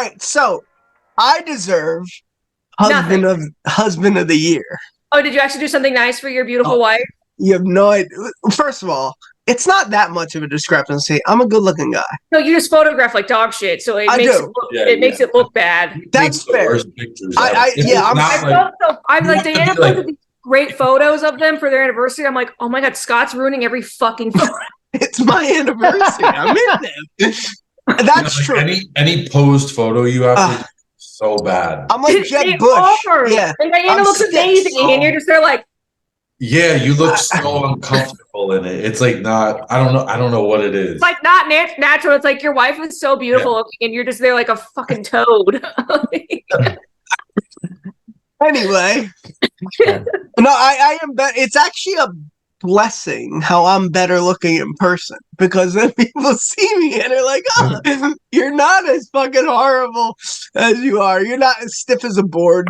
right, so I deserve husband of the year. Oh, did you actually do something nice for your beautiful wife? You have no idea. First of all, it's not that much of a discrepancy. I'm a good-looking guy. No, you just photograph like dog shit, so it makes it look bad. That's fair. I'm like, Diana posted these great photos of them for their anniversary. I'm like, oh my god, Scott's ruining every fucking photo. It's my anniversary. I'm in there. That's true. Any posed photo you have to so bad. I'm like Jeb Bush. Yeah. And Diana looks amazing, and you're just there like. Yeah, you look so uncomfortable in it. It's like not. I don't know what it is. It's like not natural. It's like your wife is so beautiful, and you're just there like a fucking toad. Anyway, no, I am better. It's actually a blessing how I'm better looking in person, because then people see me and they're like, "Oh, you're not as fucking horrible as you are. You're not as stiff as a board."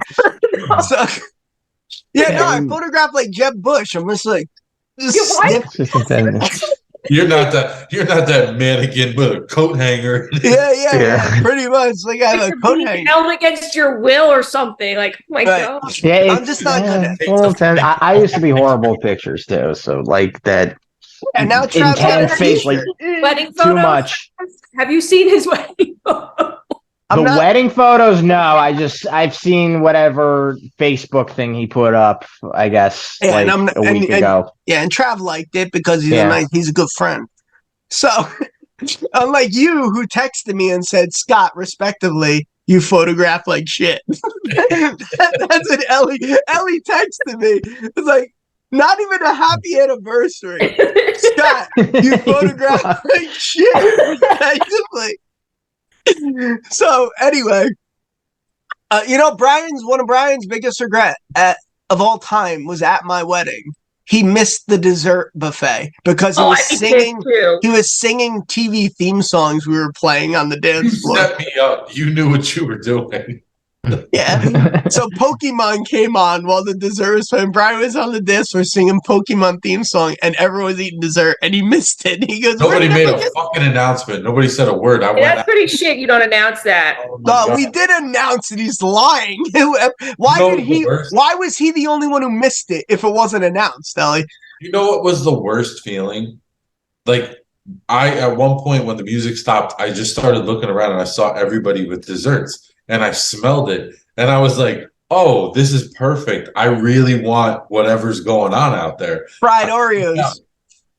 So. Yeah, no, I photographed like Jeb Bush. I'm just like, you're not that mannequin with a coat hanger. Yeah, pretty much. Like I have a coat hanger. Held against your will or something. Like, oh my god. Yeah, I'm just not good at. I used to be horrible at pictures too. So like that. And now intense face, like wedding photos. Too much. Have you seen his wedding photos? Wedding photos, no. I've seen whatever Facebook thing he put up, I guess, a week ago. Yeah, and Trav liked it because he's a good friend. So, unlike you, who texted me and said, Scott, respectively, you photograph like shit. That's what Ellie texted me. It's like, not even a happy anniversary. Scott, you photograph like shit. Respectively. So anyway, one of Brian's biggest regret of all time was at my wedding. He missed the dessert buffet because he was singing. He was singing TV theme songs we were playing on the dance floor. You set me up. You knew what you were doing. Yeah. So Pokemon came on while the dessert was playing. Brian was on the dance floor singing Pokemon theme song, and everyone was eating dessert, and he missed it. He goes, nobody made a fucking announcement. Nobody said a word. That's pretty shit. You don't announce that. No, we did announce it. He's lying. Why was he the only one who missed it if it wasn't announced, Ellie? You know what was the worst feeling? Like, at one point when the music stopped, I just started looking around and I saw everybody with desserts. And I smelled it, and I was like, "Oh, this is perfect. I really want whatever's going on out there." Fried Oreos.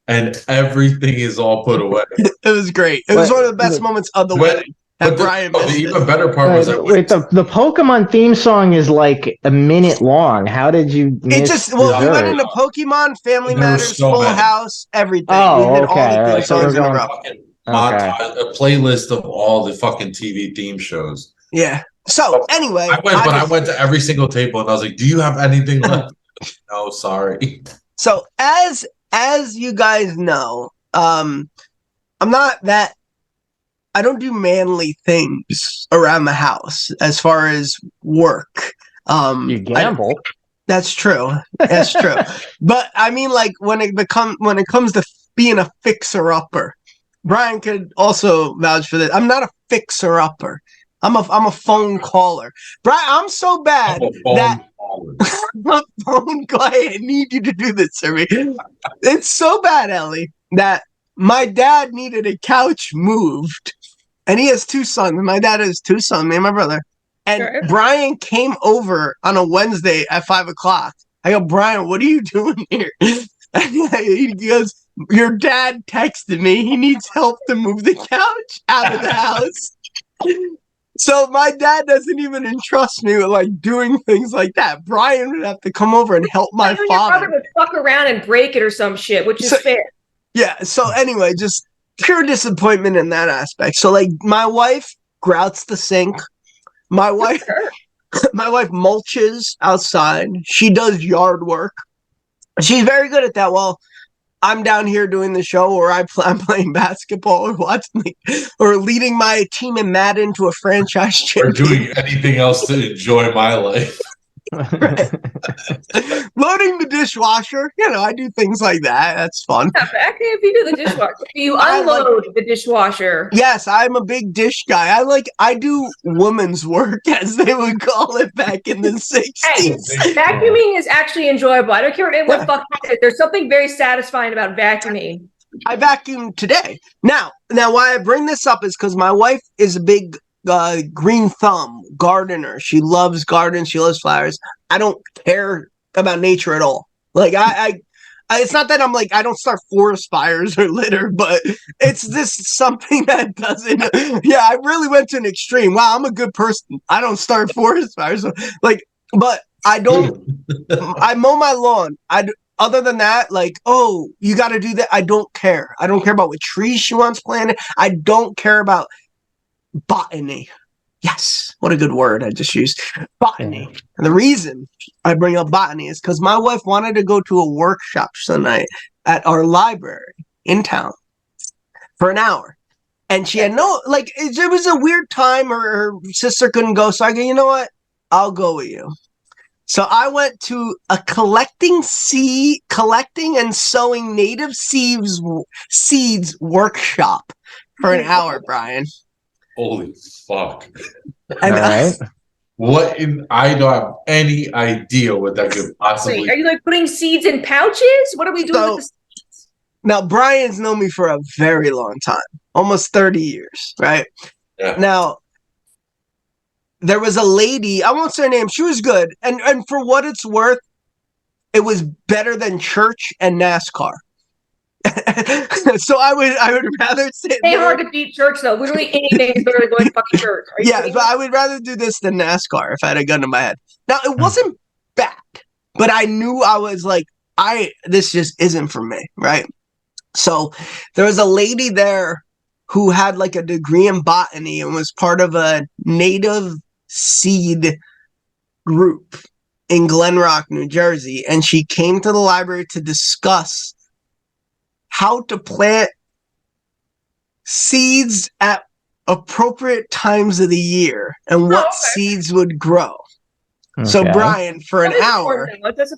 And everything is all put away. It was great. It was one of the best moments of the wedding. The even better part was that the Pokemon theme song is like a minute long. How did you miss we went into Pokemon, Family Matters, Full House, everything. Oh, we did all the theme songs in a row. A playlist of all the fucking TV theme shows. Yeah. So anyway, I went to every single table and I was like, "Do you have anything left?" No, sorry. So as you guys know, I don't do manly things around the house as far as work. You gamble. That's true. That's true. But I mean, like when it comes to being a fixer upper, Brian could also vouch for this. I'm not a fixer upper. I'm a phone caller. Brian, I'm so bad that I'm a phone caller. I need you to do this for me. It's so bad, Ellie, that my dad needed a couch moved. And he has two sons. My dad has two sons, me and my brother. And sure. Brian came over on a Wednesday at 5:00. I go, Brian, what are you doing here? And he goes, your dad texted me. He needs help to move the couch out of the house. So my dad doesn't even entrust me with like doing things like that. Brian would have to come over and help my father. Your brother would fuck around and break it or some shit, which is fair. Yeah. So anyway, just pure disappointment in that aspect. So like my wife grouts the sink. My wife mulches outside. She does yard work. She's very good at that. Well, I'm down here doing the show, or I'm playing basketball, or watching, or leading my team in Madden to a franchise championship. Or doing anything else to enjoy my life. Right. Loading the dishwasher, I do things like that. That's fun. Yeah, back if you do the dishwasher, you unload the dishwasher. Yes, I'm a big dish guy. I do woman's work, as they would call it back in the 60s. Hey, vacuuming is actually enjoyable. I don't care what fuck it is. There's something very satisfying about vacuuming. I vacuumed today. Now, why I bring this up is because my wife is a big green thumb gardener. She loves gardens. She loves flowers. I don't care about nature at all. Like I it's not that I'm like I don't start forest fires or litter, but it's just something that doesn't. Yeah, I really went to an extreme. Wow, I'm a good person. I don't start forest fires. But I don't. I mow my lawn. Other than that, like, oh, you got to do that. I don't care. I don't care about what trees she wants planted. I don't care about botany. Yes, what a good word I just used. Botany. And the reason I bring up botany is because my wife wanted to go to a workshop tonight at our library in town for an hour. And she had it was a weird time. Her sister couldn't go. So I go, you know what? I'll go with you. So I went to a collecting and sowing native seeds workshop for an hour, Brian. Holy fuck. And I don't have any idea what that could possibly Wait, are you like putting seeds in pouches? What are we doing with the seeds? Now, Brian's known me for a very long time, almost 30 years, right? Yeah. Now, there was a lady, I won't say her name, she was good. And for what it's worth, it was better than church and NASCAR. So I would rather say it's hard to beat church though. Literally anything is better than going to fucking church. Yeah, but I would rather do this than NASCAR if I had a gun to my head. Now it wasn't bad, but I knew I was like, this just isn't for me, right? So there was a lady there who had like a degree in botany and was part of a native seed group in Glen Rock, New Jersey, and she came to the library to discuss how to plant seeds at appropriate times of the year and what seeds would grow. Okay. So Brian, for an hour.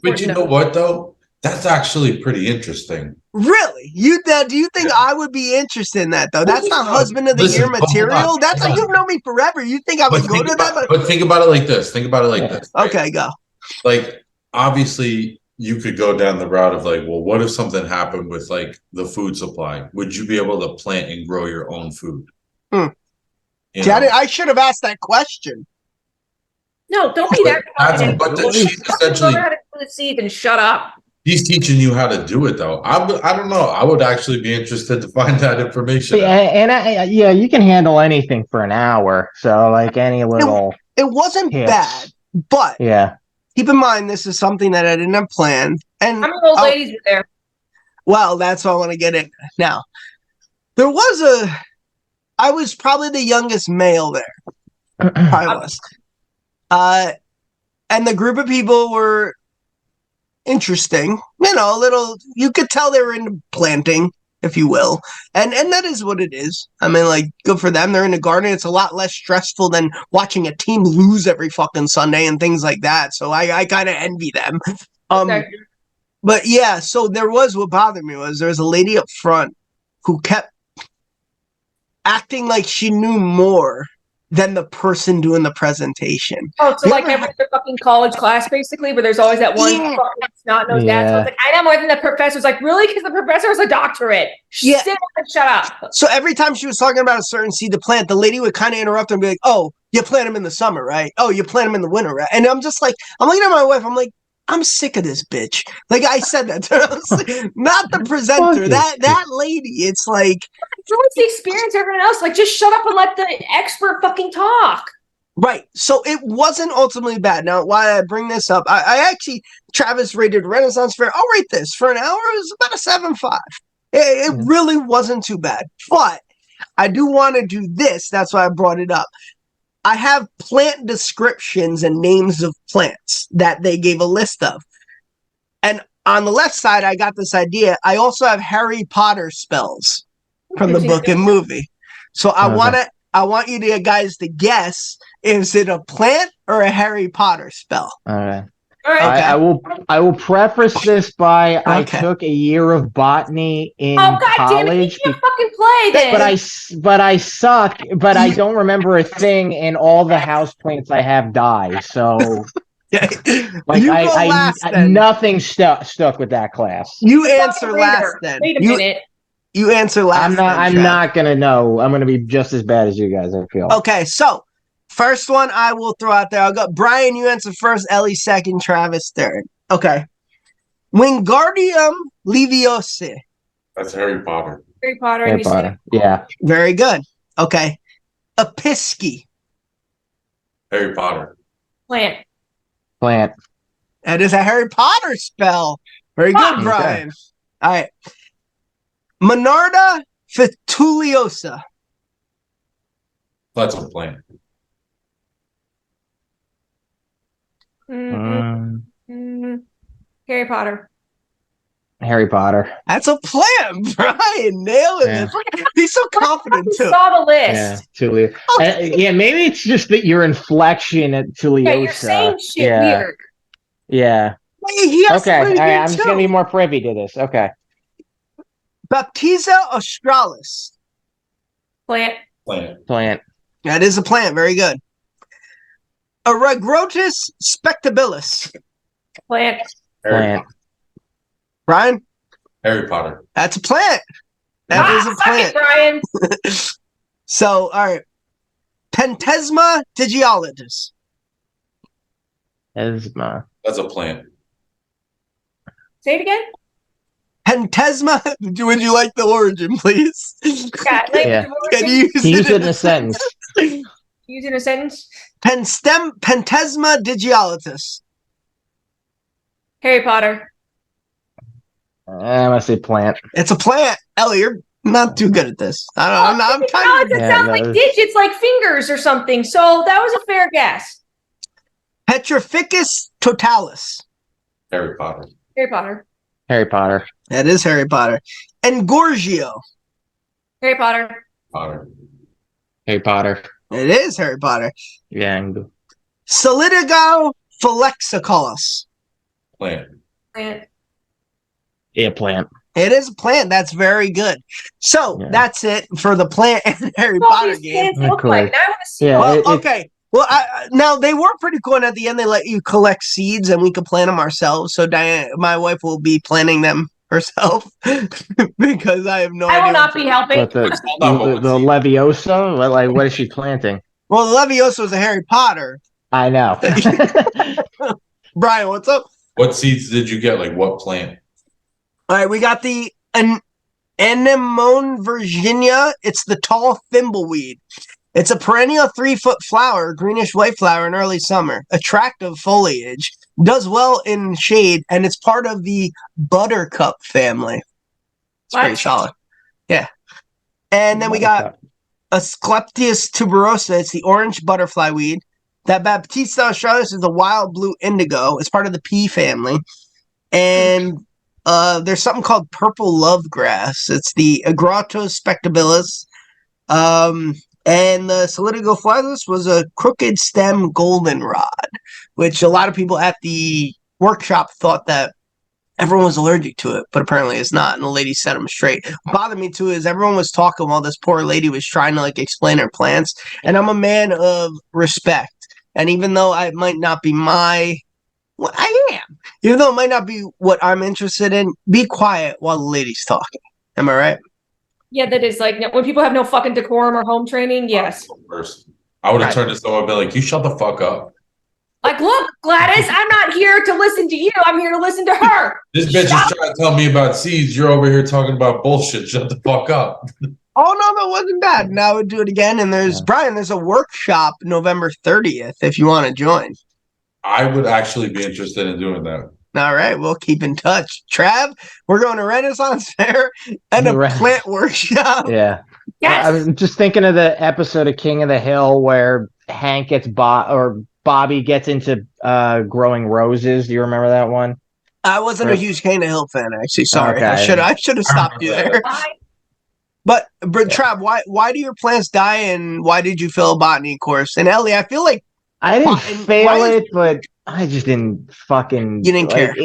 But you know what though? That's actually pretty interesting. Really? Do you think I would be interested in that though? That's not husband of the year material. That's like you've known me forever. You think I would go to that? But think about it like this. Right? Okay, go. Like obviously you could go down the route of like, well, what if something happened with like the food supply? Would you be able to plant and grow your own food? I should have asked that question. No, don't be that. But she's essentially how to do the seeds and shut up. He's teaching you how to do it, though. I don't know. I would actually be interested to find that information. Yeah, you can handle anything for an hour. So, like any little. It wasn't bad, but keep in mind this is something that I didn't have planned. And how many old ladies were there? Well, that's what I want to get in now. I was probably the youngest male there. I was. And the group of people were interesting, a little, you could tell they were into planting, if you will, and that is what it is. I mean, like, good for them. They're in the garden. It's a lot less stressful than watching a team lose every fucking Sunday and things like that, so I kind of envy them. But yeah, so what bothered me was there was a lady up front who kept acting like she knew more than the person doing the presentation. Oh, so like every fucking college class, basically, where there's always that one fucking snot nose dad. So it's like, I know more than the professor's like, really? Because the professor has a doctorate. Shut up. So every time she was talking about a certain seed to plant, the lady would kind of interrupt her and be like, oh, you plant them in the summer, right? Oh, you plant them in the winter, right? And I'm just like, I'm looking at my wife, I'm like, I'm sick of this bitch. Like I said that to her. Not the presenter. That lady. It's like it's always the experience of everyone else. Like just shut up and let the expert fucking talk. Right. So it wasn't ultimately bad. Now, why I bring this up, I actually Travis rated Renaissance Fair. I'll rate this for an hour. It was about a 7.5. It really wasn't too bad. But I do want to do this. That's why I brought it up. I have plant descriptions and names of plants that they gave a list of. And on the left side, I got this idea. I also have Harry Potter spells from the book and movie. So I want to I want you guys to guess, is it a plant or a Harry Potter spell? All right. All right. Okay. I will preface this by I Okay. took a year of botany in God college. damn it, you can't fucking play this. But I suck. But I don't remember a thing, and all the house plants I have die. So like you go last then. Nothing stuck with that class. You answer last then. Wait a minute. You answer last. I'm not gonna know. I'm gonna be just as bad as you guys, I feel. Okay, so first one I will throw out there. I'll go Brian, you answer first, Ellie second, Travis third. Okay. Wingardium Leviosa. That's Harry Potter. Harry Potter. Harry Potter. Yeah. Very good. Okay. Episky. Harry Potter. Plant. That is a Harry Potter spell. Very good, Brian. Okay. All right. Monarda Fetuliosa. That's a plant. Harry Potter. Harry Potter. That's a plant, Brian. Nailing it. He's so confident too. Saw the list. Yeah, Tulio. Yeah, maybe it's just that your inflection at Tuliosa. Yeah, you're saying shit weird. Yeah. Okay. All right. I'm just gonna be more privy to this. Okay. Baptiza australis. Plant. That is a plant. Very good. Aragrotis spectabilis. Plant. Brian? Harry Potter. That's a plant. That is a plant. Brian. So, all right. Pentesma digitalis. That's a plant. Say it again. Pentesma. Would you like the origin, please? Yeah. Can you use it in a sentence? Use it in a sentence. Pentesma digitalis. Harry Potter. I'm gonna say plant. It's a plant. Ellie, you're not too good at this. I don't know. I'm kind of. It sounds like digits, like fingers or something. So that was a fair guess. Petrificus totalis. Harry Potter. Harry Potter. That is Harry Potter. Engorgio. Harry Potter. Harry Potter. It is Harry Potter. Yeah. Solidigo Phalexicolos. Plant. Yeah, plant. It is a plant. That's very good. So that's it for the plant and Harry Potter game. Look like. Now I want to see. Okay. Well, now they were pretty cool. And at the end, they let you collect seeds, and we could plant them ourselves. So Diane, my wife, will be planting them herself because I have no idea. I will not be helping. The Leviosa. Like, what is she planting? Well, the Leviosa is a Harry Potter. I know. Brian, what's up? What seeds did you get? Like what plant? All right, we got the Anemone Virginia. It's the tall thimbleweed. It's a perennial 3-foot flower, greenish-white flower in early summer. Attractive foliage. Does well in shade, and it's part of the buttercup family. It's pretty solid. Yeah. And then we got Asclepias tuberosa. It's the orange butterfly weed. That Baptista australis is the wild blue indigo. It's part of the pea family. And there's something called purple love grass. It's the Agratos spectabilis. And the Solidigo flyus was a crooked stem goldenrod, which a lot of people at the workshop thought that everyone was allergic to it, but apparently it's not. And the lady set them straight. What bothered me too is everyone was talking while this poor lady was trying to explain her plants. And I'm a man of respect. And even though I might not be I am. Even though it might not be what I'm interested in, be quiet while the lady's talking. Am I right? Yeah, that is when people have no fucking decorum or home training. Yes. I would have turned this over and been like, "You shut the fuck up." Look, Gladys, I'm not here to listen to you. I'm here to listen to her. This bitch is trying to tell me about seeds. You're over here talking about bullshit. Shut the fuck up. Oh, no, that wasn't bad. Now I would do it again. And Brian, there's a workshop November 30th if you want to join. I would actually be interested in doing that. All right, we'll keep in touch. Trav, we're going to Renaissance Fair and a plant workshop. Yeah. Yes. I'm just thinking of the episode of King of the Hill where Hank gets Bobby gets into growing roses. Do you remember that one? I wasn't a huge King of the Hill fan, actually. Sorry. Okay. I should have stopped you there. But Trav, why do your plants die, and why did you fail a botany course? And Ellie, I feel like I didn't fail it, but I just didn't fucking. You didn't care.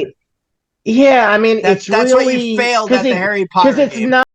Yeah, I mean, that's really, what you failed at the Harry Potter because it's game. not.